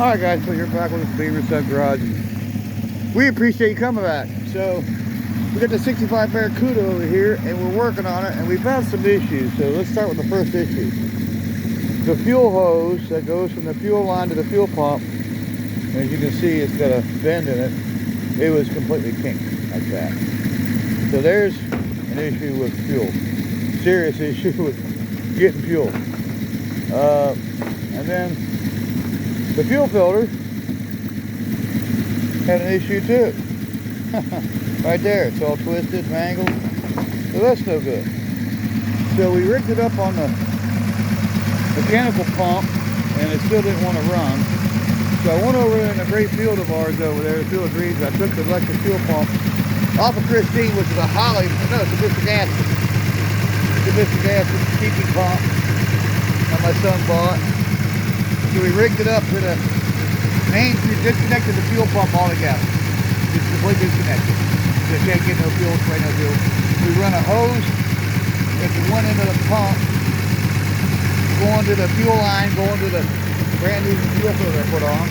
Alright guys, so you're back with the Beaver Sub Garage. We appreciate you coming back. So we got the 65 Barracuda over here and we're working on it and we've had some issues. So let's start with the first issue. The fuel hose that goes from the fuel line to the fuel pump, as you can see, it's got a bend in it. It was completely kinked like that. So there's an issue with fuel. Serious issue with getting fuel. And then the fuel filter had an issue too. Right there, it's all twisted, mangled. So that's no good. So we rigged it up on the mechanical pump and it still didn't want to run. So I went over there in a great field of ours over there, the field of dreams. I took the electric fuel pump off of Christine, which is a Holly, no, it's a Mr Gasket. It's a Mr Gasket keeping pump that my son bought. So we rigged it up to the main, we disconnected the fuel pump altogether. It's completely disconnected. So you can't get no fuel, spray no fuel. We run a hose at the one end of the pump, going to the fuel line, going to the brand new fuel filter I put on,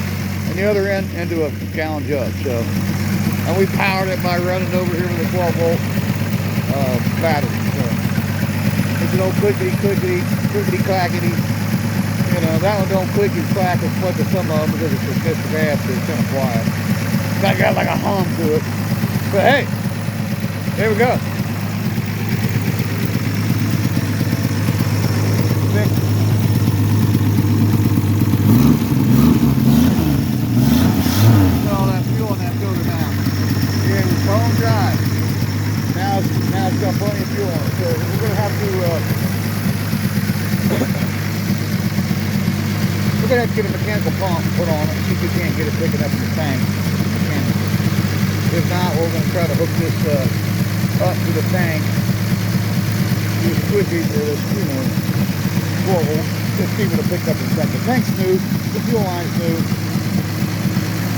and the other end into a gallon jug. So, and we powered it by running over here with a 12 volt battery. So it's an old clickety clackety. You know, that one don't click and clack as much as some of them because it's a Mr Gas, so it's kind of quiet. It's got like a hum to it. But hey, there we go. All that fuel in that filter now. Yeah, it was bone dry. Now it's got plenty of fuel on it. So we're gonna have to we're gonna have to get a mechanical pump put on it, see if we can't get it picking up in the tank. If not, we're gonna try to hook this up to the tank. Use a squishy or this, you know, 12 volt. Just see if it'll pick up in the tank. The tank's new, the fuel line's new,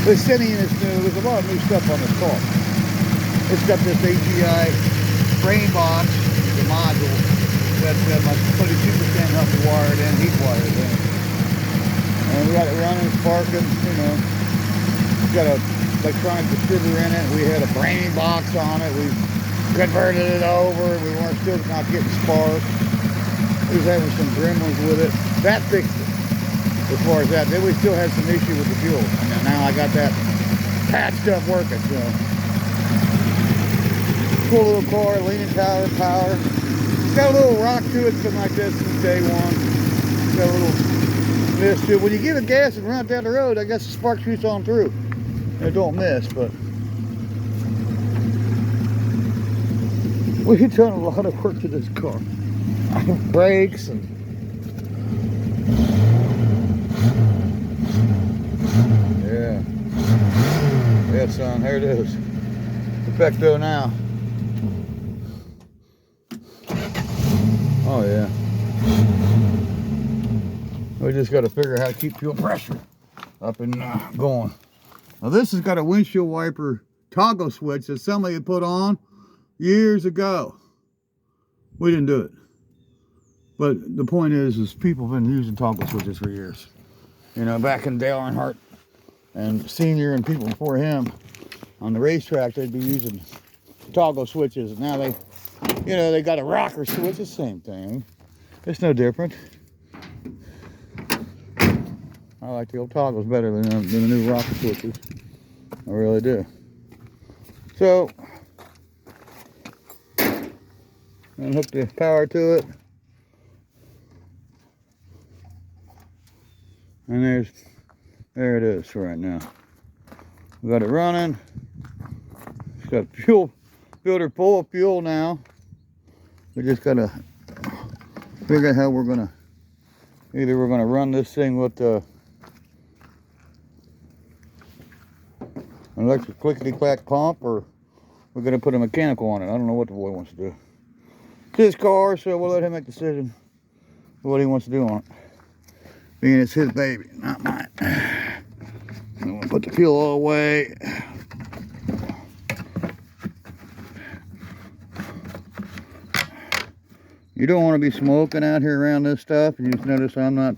the setting is new. There's a lot of new stuff on this car. It's got this HEI frame box, the module that's got like 32% up the wired and heat wired in. And we got it running, sparking, you know. It's got a electronic distributor in it. We had a brain box on it. We converted it over. We weren't still not getting sparks. We was having some gremlins with it. That fixed it as far as that. Then we still had some issue with the fuel. And now I got that patched up working. So cool little car, leaning tower, power. It's got a little rock to it, something like this since day one. It's got a little miss to it. When you give it gas and run it down the road, I guess the spark shoots on through. It don't miss, but we've done a lot of work to this car. Brakes and yeah, son, there it is. Perfecto now. Oh yeah. We just got to figure out how to keep fuel pressure up and going. Now this has got a windshield wiper toggle switch that somebody had put on years ago. We didn't do it. But the point is people have been using toggle switches for years. You know, back in Dale Earnhardt and Senior and people before him on the racetrack, they'd be using toggle switches. And now they, you know, they got a rocker switch, the same thing. It's no different. I like the old toggles better than the new rocker switches. I really do. So, and hook the power to it. And there it is right now. We got it running. It's got fuel filter full of fuel now. We just gotta figure out how we're gonna, either we're gonna run this thing with the an electric clickety-clack pump, or we're gonna put a mechanical on it. I don't know what the boy wants to do. It's his car, so we'll let him make a decision what he wants to do on it. Being it's his baby, not mine. I'm gonna put the fuel all away. You don't want to be smoking out here around this stuff. And you just notice I'm not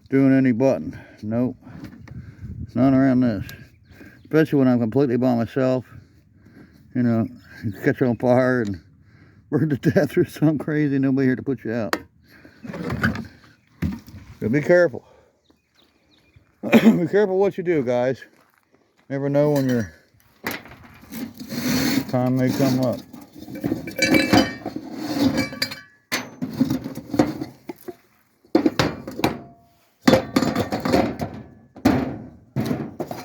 doing any button. Nope. None around this. Especially when I'm completely by myself. You know, you catch on fire and burn to death or something crazy. Nobody here to put you out. So be careful. Be careful what you do, guys. Never know when your time may come up.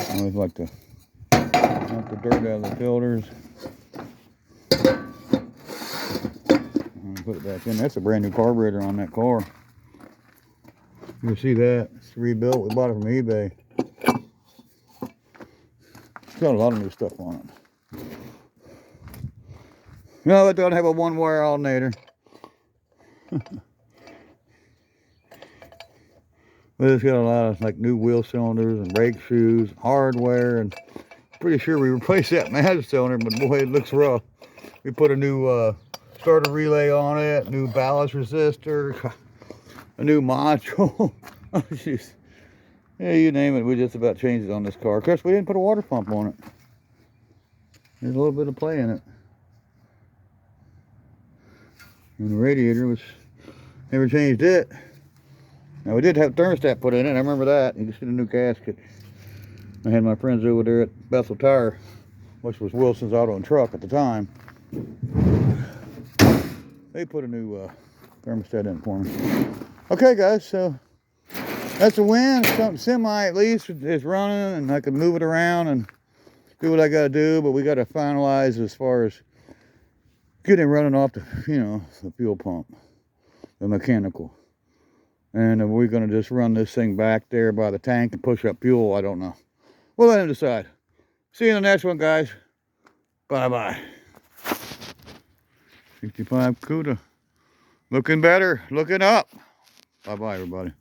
I always like to knock the dirt out of the filters. And put it back in. That's a brand new carburetor on that car. You see that? It's rebuilt. We bought it from eBay. It's got a lot of new stuff on it. No, it don't have a one-wire alternator. But it's got a lot of like new wheel cylinders and brake shoes, hardware, and pretty sure we replaced that master cylinder, but boy, it looks rough. We put a new starter relay on it, new ballast resistor, a new module. Oh, jeez. Yeah, you name it, we just about changed it on this car. Of course, we didn't put a water pump on it. There's a little bit of play in it. And the radiator was, never changed it. Now, we did have thermostat put in it, I remember that. You just get a new gasket. I had my friends over there at Bethel Tire, which was Wilson's Auto and Truck at the time. They put a new thermostat in for me. Okay, guys, so that's a win. Something semi at least is running, and I can move it around and do what I got to do. But we got to finalize as far as getting running off the, you know, the fuel pump, the mechanical. And are we going to just run this thing back there by the tank and push up fuel? I don't know. We'll let him decide. See you in the next one, guys. Bye-bye. 65 Cuda. Looking better. Looking up. Bye-bye, everybody.